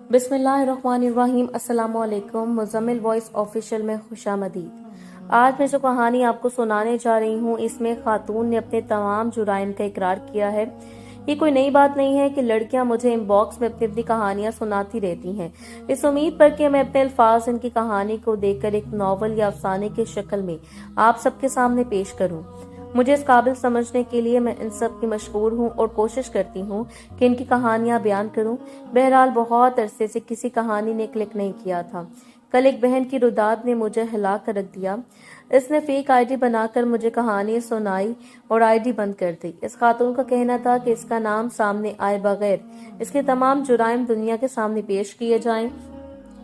बिस्मिल्लाहिर्रहमानिर्रहीम। अस्सलामु अलैकुम। मुज़म्मिल वॉइस ऑफिशियल में खुशामदीद। आज मैं जो कहानी आपको सुनाने जा रही हूँ, इसमें खातून ने अपने तमाम जुराइम का इकरार किया है। ये कोई नई बात नहीं है कि लड़कियां मुझे इनबॉक्स में अपनी अपनी कहानियां सुनाती रहती हैं, इस उम्मीद पर कि मैं अपने अल्फाज इनकी कहानी को देखकर एक नॉवल या अफसाने की शक्ल में आप सबके सामने पेश करूं। मुझे इस काबिल समझने के लिए मैं इन सब की मशहूर हूँ और कोशिश करती हूँ कि इनकी कहानियां बयान करूं। बहरहाल बहुत अरसे से किसी कहानी ने क्लिक नहीं किया था। कल एक बहन की रुदाद ने मुझे हिला कर रख दिया। इसने फेक आईडी बनाकर मुझे कहानी सुनाई और आईडी बंद कर दी। इस खातून का कहना था कि इसका नाम सामने आए बगैर इसके तमाम जुराइम दुनिया के सामने पेश किए जाएं।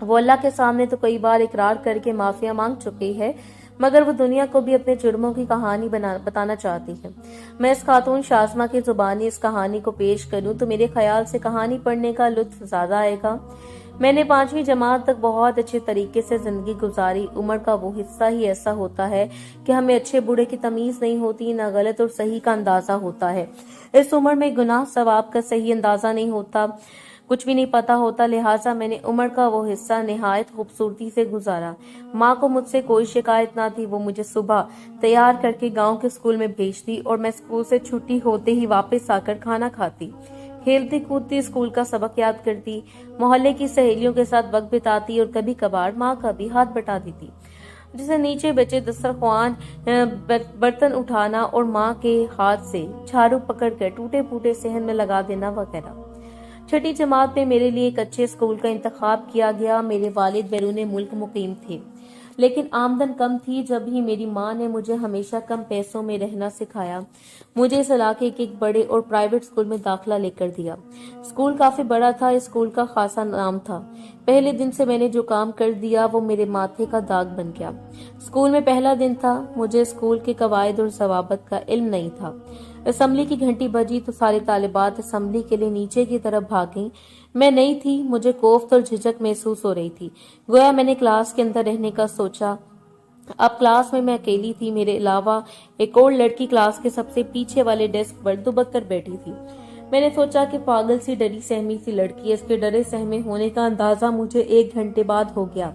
वो अल्लाह के सामने तो कई बार इकरार करके माफिया मांग चुकी है, मगर वो दुनिया को भी अपने जुर्मों की कहानी बताना चाहती है। मैं इस खातून शाज़मा की जुबानी इस कहानी को पेश करूं तो मेरे ख्याल से कहानी पढ़ने का लुत्फ ज्यादा आएगा। मैंने 5वीं जमात तक बहुत अच्छे तरीके से जिंदगी गुजारी। उम्र का वो हिस्सा ही ऐसा होता है कि हमें अच्छे बुरे की तमीज नहीं होती, न गलत और सही का अंदाजा होता है। इस उम्र में गुनाह सवाब का सही अंदाजा नहीं होता, कुछ भी नहीं पता होता। लिहाजा मैंने उम्र का वो हिस्सा निहायत खूबसूरती से गुजारा। माँ को मुझसे कोई शिकायत ना थी। वो मुझे सुबह तैयार करके गांव के स्कूल में भेजती और मैं स्कूल से छुट्टी होते ही वापस आकर खाना खाती, खेलती कूदती, स्कूल का सबक याद करती, मोहल्ले की सहेलियों के साथ वक्त बिताती और कभी कभार माँ का भी हाथ बटा देती, जैसे नीचे बचे दस्तरख्वान, बर्तन उठाना और माँ के हाथ से झाड़ू पकड़कर टूटे फूटे सहन में लगा देना वगैरह। 6ठी जमात में मेरे लिए एक अच्छे स्कूल का इंतखाब किया गया। मेरे वालिद बैरून मुल्क मुकीम थे, लेकिन आमदन कम थी। जब ही मेरी माँ ने मुझे हमेशा कम पैसों में रहना सिखाया, मुझे इस इलाके के एक बड़े और प्राइवेट स्कूल में दाखिला लेकर दिया। स्कूल काफी बड़ा था, इस स्कूल का खासा नाम था। पहले दिन से मैंने जो काम कर दिया वो मेरे माथे का दाग बन गया। स्कूल में पहला दिन था, मुझे स्कूल के कवायद और जवाबत का इल्म नहीं था। असेंबली की घंटी बजी तो सारे तालिबात असेंबली के लिए नीचे की तरफ भागीं। मैं नहीं थी, मुझे कोफ्त और झिझक महसूस हो रही थी, गोया मैंने क्लास के अंदर रहने का सोचा। अब क्लास में मैं अकेली थी, मेरे अलावा एक और लड़की क्लास के सबसे पीछे वाले डेस्क पर दुबक कर बैठी थी। मैंने सोचा कि पागल सी डरी सहमी सी लड़की है, इसके डरे सहमे होने का अंदाजा मुझे 1 घंटे बाद हो गया।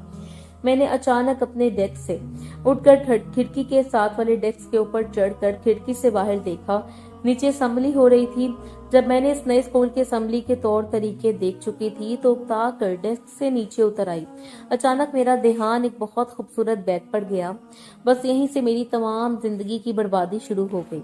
मैंने अचानक अपने डेस्क से उठकर खिड़की के साथ वाले डेस्क के ऊपर चढ़कर खिड़की से बाहर देखा। नीचे असेंबली हो रही थी। जब मैंने इस नए स्कूल के असेंबली के तौर तरीके देख चुकी थी तो उकता कर डेस्क से नीचे उतर आई। अचानक मेरा ध्यान एक बहुत खूबसूरत बैग पर गया। बस यहीं से मेरी तमाम जिंदगी की बर्बादी शुरू हो गई।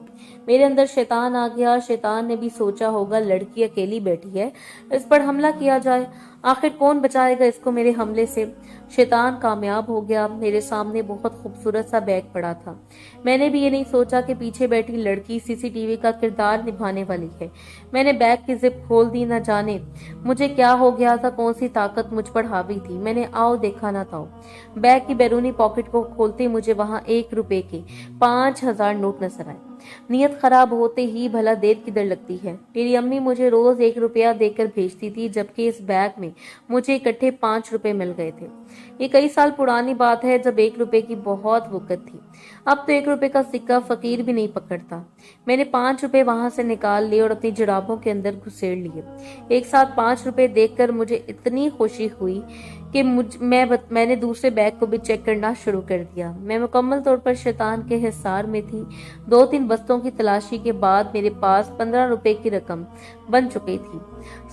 मेरे अंदर शैतान आ गया। शैतान ने भी सोचा होगा लड़की अकेली बैठी है, इस पर हमला किया जाए, आखिर कौन बचाएगा इसको मेरे हमले से। शैतान कामयाब हो गया। मेरे सामने बहुत खूबसूरत सा बैग पड़ा था। मैंने भी ये नहीं सोचा कि पीछे बैठी लड़की सीसीटीवी का किरदार निभाने वाली है। मैंने बैग की जिप खोल दी। न जाने मुझे क्या हो गया था, कौन सी ताकत मुझ पर हावी थी। मैंने आओ देखा ना था। बैग की बैरूनी पॉकेट को खोलते मुझे वहां 1 रुपए के 5000 नोट नजर आए। नियत खराब होते ही भला देर किधर लगती है। मेरी अम्मी मुझे रोज 1 रुपया देकर भेजती थी, जबकि इस बैग में मुझे इकट्ठे 5 रुपए मिल गए थे। ये कई साल पुरानी बात है, जब 1 रुपए की बहुत वक़्त थी। अब तो 1 रुपए का सिक्का फकीर भी नहीं पकड़ता। मैंने 5 रुपए वहां से निकाल लिए और अपनी जुराबों के अंदर घुसेड़ लिए। एक साथ 5 रुपए देखकर मुझे इतनी खुशी हुई कि मैंने दूसरे बैग को भी चेक करना शुरू कर दिया। मैं मुकम्मल तौर पर शैतान के हिसार में थी। 2-3 बस्तों की तलाशी के बाद मेरे पास 15 रुपए की रकम बन चुकी थी।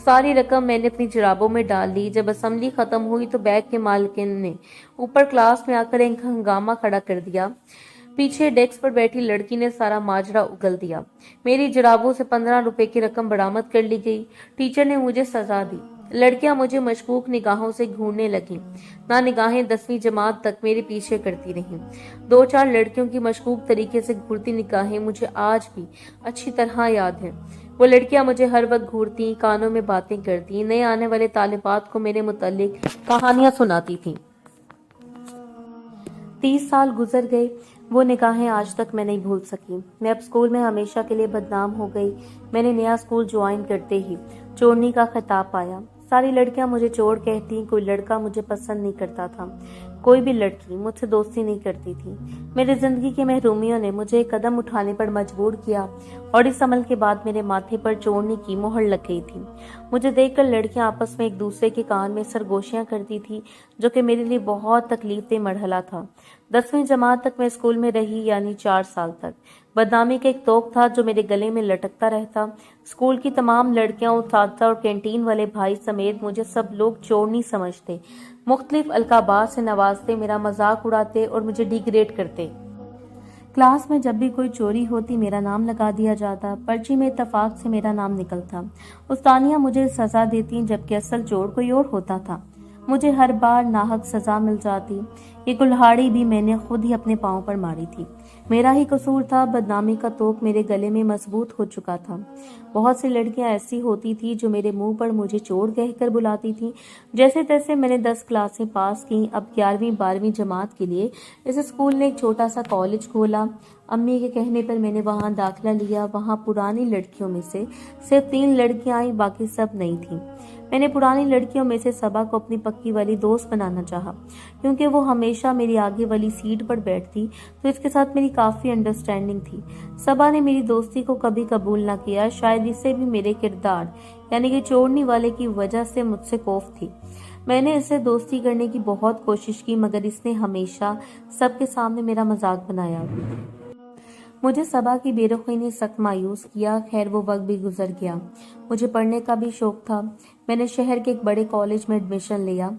सारी रकम मैंने अपनी जुराबों में डाल ली। जब असेंबली खत्म हुई तो बैग के मालिकिन ने ऊपर क्लास में आकर एक हंगामा खड़ा कर दिया। पीछे डेस्क पर बैठी लड़की ने सारा माजरा उगल दिया। मेरी जुराबों से 15 रुपए की रकम बरामद कर ली गई। टीचर ने मुझे सजा दी। लड़कियां मुझे मशकूक निगाहों से घूरने लगीं। ना निगाहें 10वीं जमात तक मेरे पीछे करती रहीं। 2-4 लड़कियों की मशकूक तरीके से घूरती निगाहें मुझे आज भी अच्छी तरह याद हैं। वो लड़कियां मुझे हर वक्त घूरती, कानों में बातें करती, नए आने वाले तालिबात को मेरे मुतालिक कहानियां सुनाती थी। 30 साल गुजर गए, वो निगाहें आज तक मैं नहीं भूल सकी। मैं अब स्कूल में हमेशा के लिए बदनाम हो गई। मैंने नया स्कूल ज्वाइन करते ही चोरनी का खिताब पाया। सारी लड़कियां मुझे चोर कहती, कोई लड़का मुझे पसंद नहीं करता था। कोई भी लड़की मुझसे दोस्ती नहीं करती थी। मेरी जिंदगी की महरूमियों ने मुझे एक कदम उठाने पर मजबूर किया और इस अमल के बाद मेरे माथे पर चोरने की मोहर लग गई थी। मुझे देखकर लड़कियां आपस में एक दूसरे के कान में सरगोशियां करती थी, जो कि मेरे लिए बहुत तकलीफदेह मरहला था। 10वीं जमात तक मैं स्कूल में रही, यानी 4 साल तक। बदनामी का एक तोक था जो मेरे गले में लटकता रहता। स्कूल की तमाम लड़कियां, उस्ताद और कैंटीन वाले भाई समेत मुझे सब लोग चोरनी समझते, मुख्तलिफ अलकाबात से नवाजते, मेरा मजाक उड़ाते और मुझे डिग्रेड करते। क्लास में जब भी कोई चोरी होती मेरा नाम लगा दिया जाता, पर्ची में इत्तफाक से मेरा नाम निकलता। उस्तानियां मुझे सजा देती जबकि असल चोर कोई और होता था। मुझे हर बार नाहक सजा मिल जाती। ये कुल्हाड़ी भी मैंने खुद ही अपने पांव पर मारी थी। मेरा ही कसूर था। बदनामी का तोक मेरे गले में मजबूत हो चुका था। बहुत सी लड़कियां ऐसी होती थी जो मेरे मुंह पर मुझे चोर कहकर बुलाती थी। जैसे तैसे मैंने 10 क्लासें पास की। अब 11वीं 12वीं जमात के लिए इस स्कूल ने एक छोटा सा कॉलेज खोला। अम्मी के कहने पर मैंने वहां दाखिला लिया। वहां पुरानी लड़कियों में से सिर्फ 3 लड़कियां आई, बाकी सब नई थी। मैंने पुरानी लड़कियों में से सबा को अपनी पक्की वाली दोस्त बनाना चाहा, क्योंकि वो हमेशा मेरी आगे वाली सीट पर बैठती, तो इसके साथ मेरी काफी अंडरस्टैंडिंग थी। सबा ने मेरी दोस्ती को कभी कबूल ना किया। शायद इससे भी मेरे किरदार यानी कि चोरने वाले की वजह से मुझसे खौफ थी। मैंने इससे दोस्ती करने की बहुत कोशिश की, मगर इसने हमेशा सबके सामने मेरा मजाक बनाया। मुझे सबा की बेरुखी ने सख्त मायूस किया। खैर, वो वक्त भी गुजर गया। मुझे पढ़ने का भी शौक था। मैंने शहर के एक बड़े कॉलेज में एडमिशन लिया।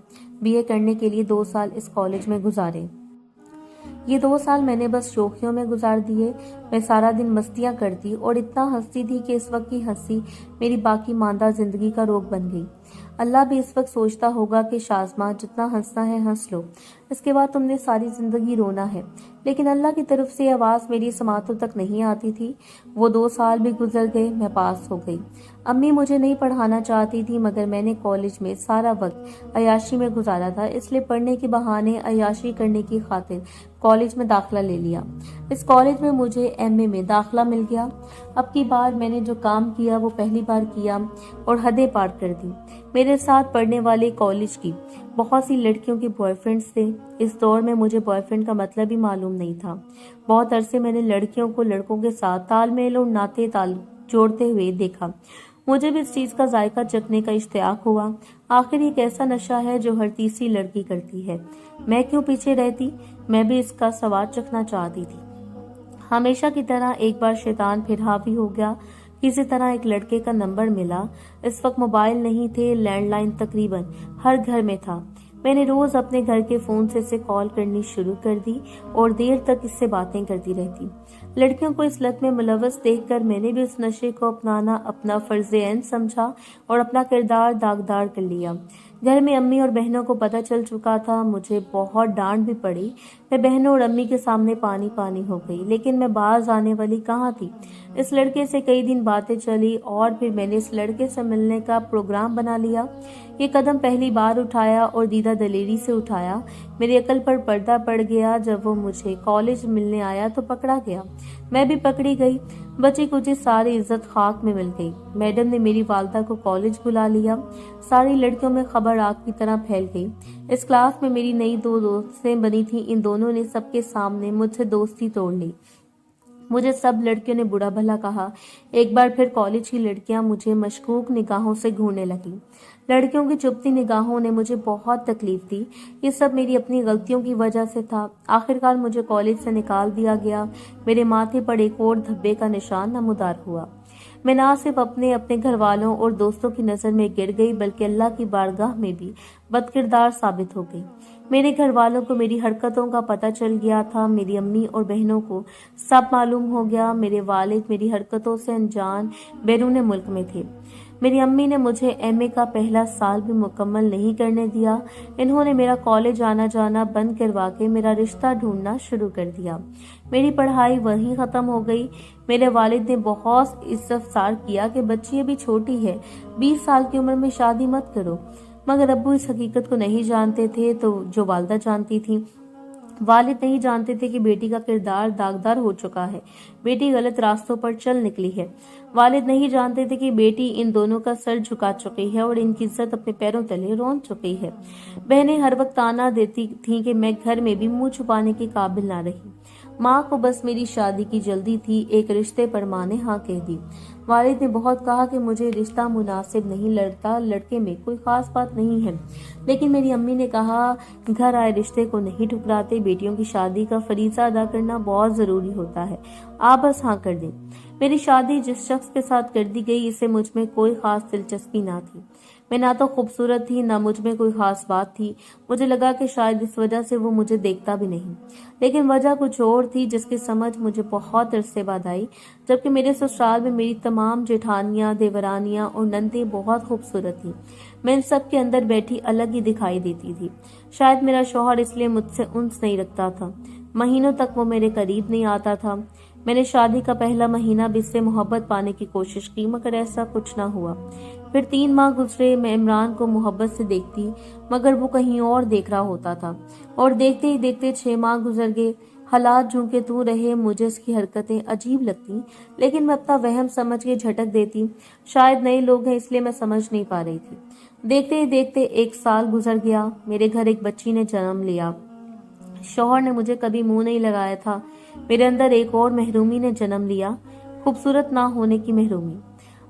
बीए करने के लिए 2 साल इस कॉलेज में गुजारे। ये 2 साल मैंने बस शौकियों में गुजार दिए। मैं सारा दिन मस्तियां करती और इतना हंसती थी कि इस वक्त की हंसी मेरी बाकी मांदा जिंदगी का रोग बन गई। अल्लाह भी इस वक्त सोचता होगा कि शाज़मा, जितना हंसना है हंस लो, इसके बाद तुमने सारी जिंदगी रोना है। लेकिन अल्लाह की तरफ से आवाज़ मेरी समातों तक नहीं आती थी। वो 2 साल भी गुजर गए। मैं पास हो गई। अम्मी मुझे नहीं पढ़ाना चाहती थी, मगर मैंने कॉलेज में सारा वक्त अयाशी में गुजारा था, इसलिए पढ़ने के बहाने अयाशी करने की खातिर कॉलेज में दाखिला ले लिया। इस कॉलेज में मुझे एमए में दाखिला मिल गया। अब की बार मैंने जो काम किया वो पहली बार किया और हदें पार कर दी। मेरे साथ पढ़ने वाले कॉलेज की बहुत सी लड़कियों के बॉयफ्रेंड्स थे। इस दौर में मुझे बॉयफ्रेंड का मतलब ही मालूम नहीं था। बहुत अरसे मैंने लड़कियों को लड़कों के साथ तालमेल और नाते जोड़ते हुए देखा। मुझे भी इस चीज का जायका चखने का इश्तियाक हुआ। आखिर एक ऐसा नशा है जो हर तीसरी लड़की करती है। मैं क्यों पीछे रहती? मैं भी इसका स्वाद चखना चाहती थी। हमेशा की तरह एक बार शैतान फिर हावी हो गया। किसी तरह एक लड़के का नंबर मिला। इस वक्त मोबाइल नहीं थे, लैंडलाइन तकरीबन हर घर में था। मैंने रोज अपने घर के फोन से इसे कॉल करनी शुरू कर दी और देर तक इससे बातें करती रहती। लड़कियों को इस लत में मुलव्वस देखकर मैंने भी उस नशे को अपनाना अपना फर्ज-ए-ऐन समझा और अपना किरदार दागदार कर लिया। घर में अम्मी और बहनों को पता चल चुका था। मुझे बहुत डांट भी पड़ी। मैं बहनों और अम्मी के सामने पानी पानी हो गई, लेकिन मैं बाहर आने वाली कहाँ थी। इस लड़के से कई दिन बातें चली और फिर मैंने इस लड़के से मिलने का प्रोग्राम बना लिया। ये कदम पहली बार उठाया और दीदा दलेरी से उठाया। मेरी अकल पर पर्दा पड़ गया। जब वो मुझे कॉलेज मिलने आया तो पकड़ा गया। मैं भी पकड़ी गई। बची कुछ सारी इज्जत खाक में मिल गई। मैडम ने मेरी वालदा को कॉलेज बुला लिया। सारी लड़कियों में खबर आग की तरह फैल गई। इस क्लास में मेरी नई 2 दोस्तें बनी थी। इन दोनों ने सबके सामने मुझसे दोस्ती तोड़ ली। मुझे सब लड़कियों ने बुरा भला कहा। एक बार फिर कॉलेज की लड़कियां मुझे मशकूक निगाहों से घूरने लगी। लड़कियों की चुभती निगाहों ने मुझे बहुत तकलीफ दी। ये सब मेरी अपनी गलतियों की वजह से था। आखिरकार मुझे कॉलेज से निकाल दिया गया। मेरे माथे पर एक और धब्बे का निशान नमूदार हुआ। मैं ना सिर्फ अपने घर वालों और दोस्तों की नजर में गिर गई, बल्कि अल्लाह की बारगाह में भी बदकिरदार साबित हो गई। मेरे घर वालों को मेरी हरकतों का पता चल गया था। मेरी अम्मी और बहनों को सब मालूम हो गया। मेरे वालिद मेरी हरकतों से अनजान बैरून मुल्क में थे। मेरी अम्मी ने मुझे एमए का पहला साल भी मुकम्मल नहीं करने दिया। इन्होंने मेरा कॉलेज आना जाना बंद करवा के मेरा रिश्ता ढूंढना शुरू कर दिया। मेरी पढ़ाई वहीं खत्म हो गई। मेरे वालिद ने बहुत इस्तफसार किया कि बच्ची अभी छोटी है, 20 साल की उम्र में शादी मत करो, मगर अब्बू इस हकीकत को नहीं जानते थे, तो जो वालदा जानती थी। वालिद नहीं जानते थे कि बेटी का किरदार दागदार हो चुका है, बेटी गलत रास्तों पर चल निकली है। वालिद नहीं जानते थे कि बेटी इन दोनों का सर झुका चुकी है और इनकी इज्जत अपने पैरों तले रौंद चुकी है। बहनें हर वक्त ताना देती थीं कि मैं घर में भी मुंह छुपाने के काबिल ना रही। माँ को बस मेरी शादी की जल्दी थी, एक रिश्ते पर माँ ने हाँ कह दी। वालिद ने बहुत कहा कि मुझे रिश्ता मुनासिब नहीं लगता, लड़के में कोई खास बात नहीं है, लेकिन मेरी अम्मी ने कहा घर आए रिश्ते को नहीं ठुकराते, बेटियों की शादी का फरीजा अदा करना बहुत जरूरी होता है, आप बस हाँ कर दें। मेरी शादी जिस शख्स के साथ कर दी गई, इसे मुझ में कोई खास दिलचस्पी ना थी। मैं ना तो खूबसूरत थी, ना मुझ में कोई खास बात थी। मुझे लगा कि शायद इस वजह से वो मुझे देखता भी नहीं, लेकिन वजह कुछ और थी जिसकी समझ मुझे बहुत अरसे बाद आई। जबकि मेरे ससुराल में मेरी तमाम जेठानियां, देवरानियां और नंदे बहुत खूबसूरत थी, मैं इन सब के अंदर बैठी अलग ही दिखाई देती थी। शायद मेरा शौहर इसलिए मुझसे उन्स नहीं रखता था, महीनों तक वो मेरे करीब नहीं आता था। मैंने शादी का पहला महीना भी इससे मोहब्बत पाने की कोशिश की, मगर ऐसा कुछ ना हुआ। फिर 3 माह गुजरे, मैं इमरान को मोहब्बत से देखती, मगर वो कहीं और देख रहा होता था। और देखते ही देखते 6 माह गुजर गए। हालात जूं के तू रहे, मुझे इसकी हरकतें अजीब लगती, लेकिन मैं अपना वहम समझ के झटक देती। शायद नए लोग हैं इसलिए मैं समझ नहीं पा रही थी। देखते ही देखते 1 साल गुजर गया। मेरे घर एक बच्ची ने जन्म लिया। शौहर ने मुझे कभी मुंह नहीं लगाया था। मेरे अंदर एक और महरूमी ने जन्म लिया, खूबसूरत ना होने की महरूमी।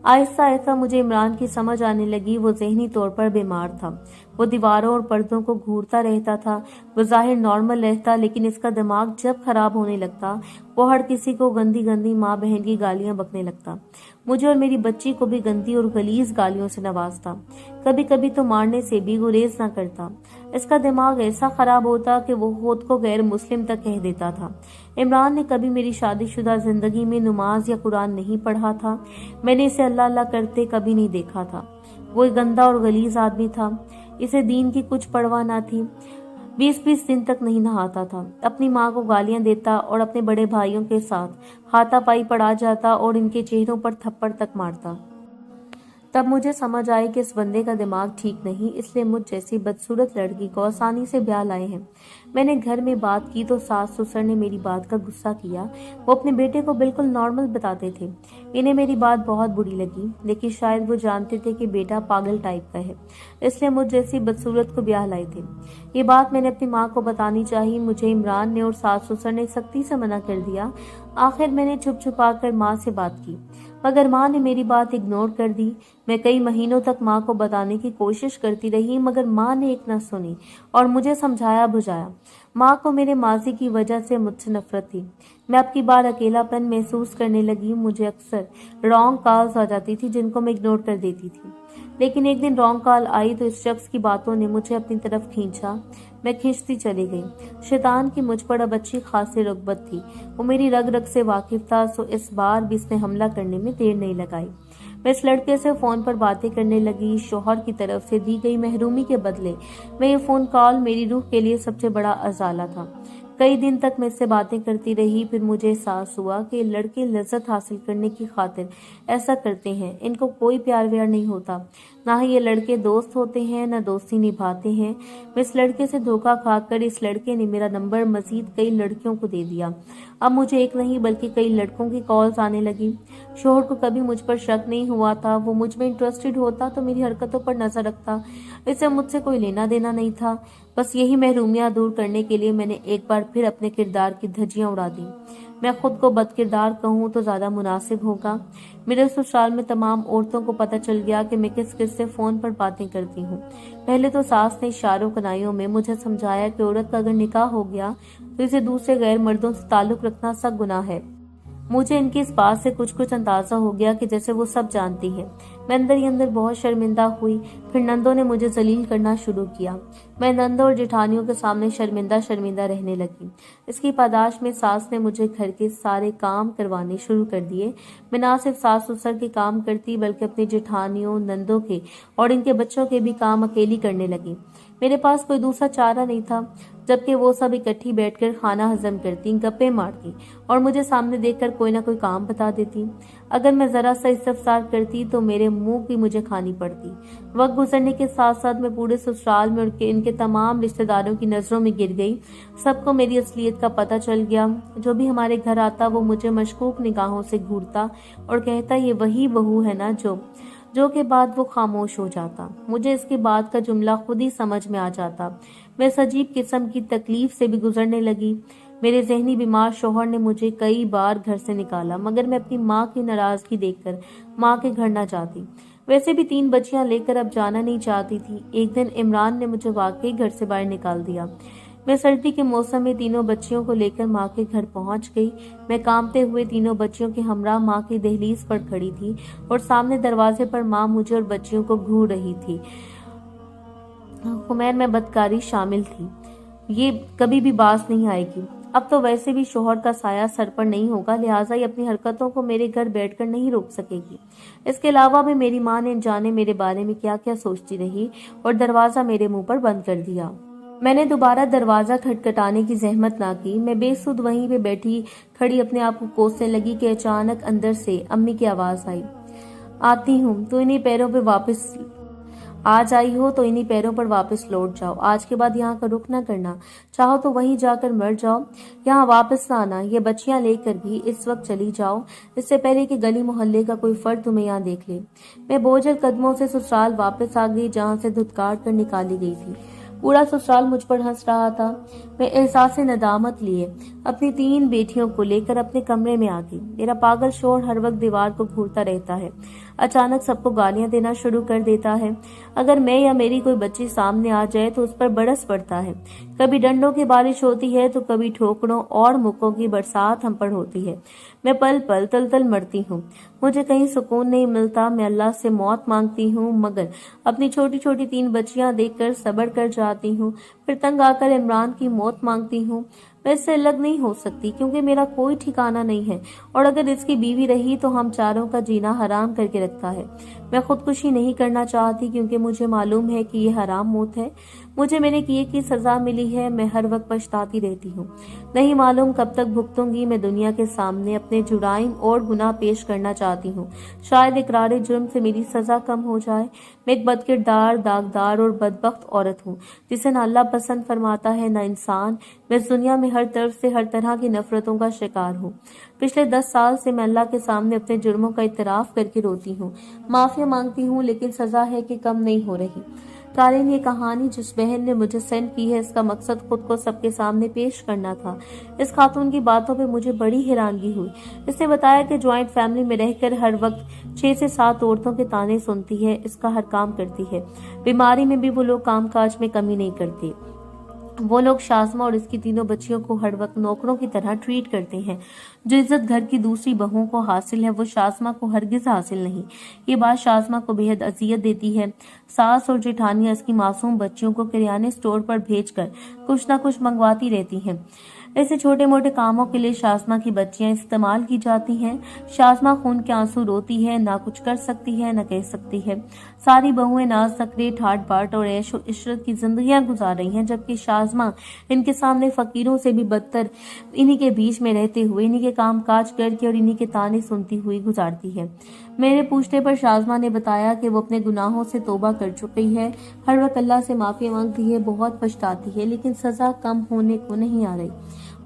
आहिस्ता आहिस्ता मुझे इमरान की समझ आने लगी। वो ज़हनी तौर पर बीमार था। वो दीवारों और पर्दों को घूरता रहता था। वो ज़ाहिर नॉर्मल रहता, लेकिन इसका दिमाग जब खराब होने लगता, वो हर किसी को गंदी गंदी माँ बहन की गालियां बकने लगता। मुझे और मेरी बच्ची को भी गंदी और गलीज गालियों से नवाजता। कभी कभी तो मारने से भी गुरेज ना करता। इसका दिमाग ऐसा खराब होता कि वो खुद को गैर मुस्लिम तक कह देता था। इमरान ने कभी मेरी शादीशुदा जिंदगी में नमाज या कुरान नहीं पढ़ा था। मैंने इसे अल्लाह अल्लाह करते कभी नहीं देखा था। वो एक गंदा और गलीज आदमी था। इसे दीन की कुछ परवाह ना थी। 20-20 दिन तक नहीं नहाता था। अपनी माँ को गालियां देता और अपने बड़े भाइयों के साथ हाथापाई पड़ा जाता और इनके चेहरों पर थप्पड़ तक मारता। तब मुझे समझ आई कि इस बंदे का दिमाग ठीक नहीं, इसलिए मुझ जैसी बदसूरत लड़की को आसानी से ब्याह लाए हैं। मैंने घर में बात की तो सास ससुर ने मेरी बात का गुस्सा किया। वो अपने बेटे को बिल्कुल नॉर्मल बताते थे। इन्हें मेरी बात बहुत बुरी लगी, लेकिन शायद वो जानते थे कि बेटा पागल टाइप का है, इसलिए मुझ जैसी बदसूरत को ब्याह लाए थे। ये बात मैंने अपनी माँ को बतानी चाहिए। मुझे इमरान ने और सास ससुर ने सख्ती से मना कर दिया। आखिर मैंने छुप छुपा कर माँ से बात की, मगर माँ ने मेरी बात इग्नोर कर दी। मैं कई महीनों तक माँ को बताने की कोशिश करती रही, मगर माँ ने एक न सुनी और मुझे समझाया बुझाया। माँ को मेरे माजी की वजह से मुझसे नफरत थी। मैं अब की बार अकेलापन महसूस करने लगी। मुझे अक्सर रॉन्ग कॉल्स आ जाती थी जिनको मैं इग्नोर कर देती थी, लेकिन एक दिन रॉन्ग कॉल आई तो इस शख्स की बातों ने मुझे अपनी तरफ खींचा। मैं खींचती चली गई। शैतान की मुझ पर अब अच्छी खासी रग़बत थी। वो मेरी रग रग से वाकिफ था, सो इस बार भी इसने हमला करने में देर नहीं लगाई। मैं इस लड़के से फोन पर बातें करने लगी। शौहर की तरफ से दी गई महरूमी के बदले में ये फोन कॉल मेरी रूह के लिए सबसे बड़ा अजाला था। कई दिन तक मैं इससे बातें करती रही। फिर मुझे एहसास हुआ कि लड़के लज्जत हासिल करने की खातिर ऐसा करते हैं। इनको कोई प्यार व्यार नहीं होता, ना ही ये लड़के दोस्त होते हैं, ना दोस्ती निभाते हैं। मैं इस लड़के से धोखा खाकर इस लड़के ने मेरा नंबर मजीद कई लड़कियों को दे दिया। अब मुझे एक नहीं बल्कि कई लड़कों की कॉल्स आने लगी। शोहर को कभी मुझ पर शक नहीं हुआ था। वो मुझ में इंटरेस्टेड होता तो मेरी हरकतों पर नजर रखता। इससे मुझसे कोई लेना देना नहीं था। बस यही महरूमियां दूर करने के लिए मैंने एक बार फिर अपने किरदार की धज्जियां उड़ा दी। मैं खुद को बदकिरदार कहूँ तो ज्यादा मुनासिब होगा। मेरे ससुराल में तमाम औरतों को पता चल गया कि मैं किस किस से फोन पर बातें करती हूँ। पहले तो सास ने इशारों कनाइयों में मुझे समझाया कि औरत का अगर निकाह हो गया तो इसे दूसरे गैर मर्दों से ताल्लुक रखना सख्त गुनाह है। मुझे इनकी इस बात से कुछ कुछ अंदाजा हो गया कि जैसे वो सब जानती है। मैं अंदर ही अंदर बहुत शर्मिंदा हुई। फिर नंदों ने मुझे जलील करना शुरू किया। मैं नंदों और जेठानियों के सामने शर्मिंदा शर्मिंदा रहने लगी। इसकी पादाश में सास ने मुझे घर के सारे काम करवाने शुरू कर दिए। मैं ना सिर्फ सास ससुर के काम करती बल्कि अपनी जेठानियों, नंदों के और इनके बच्चों के भी काम अकेली करने लगी। मेरे पास कोई दूसरा चारा नहीं था, जबकि वो सब इकट्ठी बैठकर खाना हजम करती, गप्पे मारती और मुझे सामने देखकर कोई ना कोई काम बता देती। अगर मैं जरा सा इस्तफसार करती तो मेरे मुंह की मुझे खानी पड़ती। वक्त गुजरने के साथ साथ मैं पूरे ससुराल में इनके तमाम रिश्तेदारों की नजरों में गिर गई। सबको मेरी असलियत का पता चल गया। जो भी हमारे घर आता वो मुझे मशकूक निगाहों से घूरता और कहता, ये वही बहू है ना जो के बाद वो खामोश हो जाता। मुझे इसके बाद का जुमला खुद ही समझ में आ जाता। मैं इस अजीब किस्म की तकलीफ से भी गुजरने लगी। मेरे जहनी बीमार शौहर ने मुझे कई बार घर से निकाला, मगर मैं अपनी माँ की नाराजगी देखकर माँ के घर न जाती। वैसे भी 3 बच्चियां लेकर अब जाना नहीं चाहती थी। एक दिन इमरान ने मुझे वाकई घर से बाहर निकाल दिया। मैं सर्दी के मौसम में तीनों बच्चियों को लेकर माँ के घर पहुंच गई। मैं कांपते हुए तीनों बच्चियों के हमरा माँ की दहलीज पर खड़ी थी और सामने दरवाजे पर माँ मुझे और बच्चियों को घूर रही थी। हुमैर में बदकारी शामिल थी। ये कभी भी बाज नहीं आएगी। अब तो वैसे भी शोहर का साया सर पर नहीं होगा, लिहाजा ये अपनी हरकतों को मेरे घर बैठकर नहीं रोक सकेगी। इसके अलावा भी मेरी माँ ने जाने मेरे बारे में क्या क्या सोचती रही और दरवाजा मेरे मुंह पर बंद कर दिया। मैंने दोबारा दरवाजा खटखटाने की जहमत ना की। मैं बेसुध वहीं पे बैठी खड़ी अपने आप को कोसने लगी कि अचानक अंदर से अम्मी की आवाज आई, आती हूँ तो इन्हीं पैरों पे वापस आज आई हो तो इन्हीं पैरों पर वापस लौट जाओ। आज के बाद यहाँ का रुख न करना, चाहो तो वहीं जाकर मर जाओ, यहाँ वापस न आना। ये बच्चियां लेकर भी इस वक्त चली जाओ, इससे पहले कि गली मोहल्ले का कोई फर्द तुम्हें यहाँ देख ले। मैं बोझल कदमों से ससुराल वापस आ गई, जहाँ से धुतकार कर निकाली गई थी। पूरा ससुराल मुझ पर हंस रहा था। मैं एहसास नदामत लिए अपनी 3 बेटियों को लेकर अपने कमरे में आ गई। मेरा पागल शोहर हर वक्त दीवार को घूरता रहता है, अचानक सबको गालियां देना शुरू कर देता है। अगर मैं या मेरी कोई बच्ची सामने आ जाए तो उस पर बरस पड़ता है। कभी डंडों की बारिश होती है तो कभी ठोकरों और मुक्कों की बरसात हम पर होती है। मैं पल पल तल तल मरती हूँ। मुझे कहीं सुकून नहीं मिलता। मैं अल्लाह से मौत मांगती हूँ, मगर अपनी छोटी छोटी 3 बच्चियां देखकर सब्र कर जाती हूँ। फिर तंग आकर इमरान की मौत मांगती हूँ। मैं इससे अलग नहीं हो सकती क्योंकि मेरा कोई ठिकाना नहीं है, और अगर इसकी बीवी रही तो हम चारों का जीना हराम करके रखता है। मैं खुदकुशी नहीं करना चाहती क्योंकि मुझे मालूम है कि ये हराम मौत है। मुझे मेरे किए की सजा मिली है। मैं हर वक्त पछताती रहती हूँ। नहीं मालूम कब तक भुगतूंगी। मैं दुनिया के सामने अपने जुराइम और गुनाह पेश करना चाहती हूँ। शायद इकरार जुर्म से मेरी सजा कम हो जाए। मैं एक बदकिरदार, दागदार और बदबख्त औरत हूँ जिसे न अल्लाह पसंद फरमाता है न इंसान। मैं इस दुनिया में हर तरफ से हर तरह की नफरतों का शिकार हूँ। पिछले 10 साल से मैं अल्लाह के सामने अपने जुर्मों का इतराफ करके रोती हूँ, माफिया मांगती हूँ, लेकिन सजा है कि कम नहीं हो रही। कालीन, ये कहानी जिस बहन ने मुझे सेंड की है, इसका मकसद खुद को सबके सामने पेश करना था। इस खातून की बातों पे मुझे बड़ी हैरानगी हुई। इसने बताया कि ज्वाइंट फैमिली में रहकर हर वक्त 6 से 7 औरतों के ताने सुनती है, इसका हर काम करती है। बीमारी में भी वो लोग कामकाज में कमी नहीं करते। वो लोग शाज़मा और इसकी 3 बच्चियों को हर वक्त नौकरों की तरह ट्रीट करते हैं। जो इज्जत घर की दूसरी बहुओं को हासिल है वो शाज़मा को हरगिज हासिल नहीं। ये बात शाज़मा को बेहद अजियत देती है। सास और जेठानियां इसकी मासूम बच्चियों को किराने स्टोर पर भेजकर कुछ न कुछ मंगवाती रहती हैं। ऐसे छोटे मोटे कामों के लिए शाज़मा की बच्चियां इस्तेमाल की जाती हैं। शाज़मा खून के आंसू रोती है, ना कुछ कर सकती है न कह सकती है। सारी बहुएं नाज नखरे, ठाट बाट और ऐशो इशरत की जिंदगियां गुजार रही हैं, जबकि शाज़मा इनके सामने फकीरों से भी बदतर इन्हीं के बीच में रहते हुए, इन्हीं के काम काज करके और इन्हीं के ताने सुनती हुई गुजारती है। मेरे पूछने पर शाज़मा ने बताया कि वो अपने गुनाहों से तौबा कर चुकी है, हर वक्त अल्लाह से माफी मांगती है, बहुत पछताती है, लेकिन सजा कम होने को नहीं आ रही,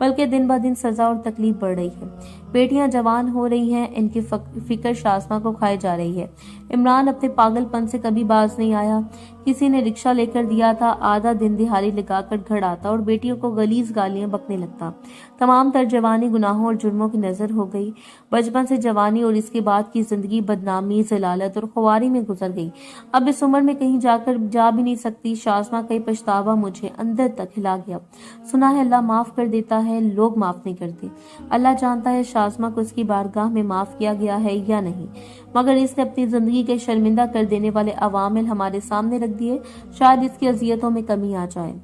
बल्कि दिन ब दिन सजा और तकलीफ बढ़ रही है। बेटियां जवान हो रही हैं, इनकी फिक्र शाज़मा को खाई जा रही है। इमरान अपने पागलपन से कभी बाज नहीं आया। किसी ने रिक्शा लेकर दिया था, आधा दिन दिहाड़ी लगाकर घर आता और बेटियों को गलीज गालियां बकने लगता। तमाम तर जवानी गुनाहों और जुर्मों की नजर हो गई। बचपन से जवानी और इसके बाद की जिंदगी बदनामी, जलालत और खुवारी में गुजर गई। अब इस उम्र में कहीं जाकर जा भी नहीं सकती। शाज़मा का पछतावा मुझे अंदर तक हिला गया। सुना है अल्लाह माफ कर देता है, लोग माफ नहीं करते। अल्लाह जानता है शाज़मा को इसकी बारगाह में माफ किया गया है या नहीं, मगर इसने अपनी जिंदगी के शर्मिंदा कर देने वाले अवामिल हमारे सामने रख दिए। शायद इसकी अजियतों में कमी आ जाए।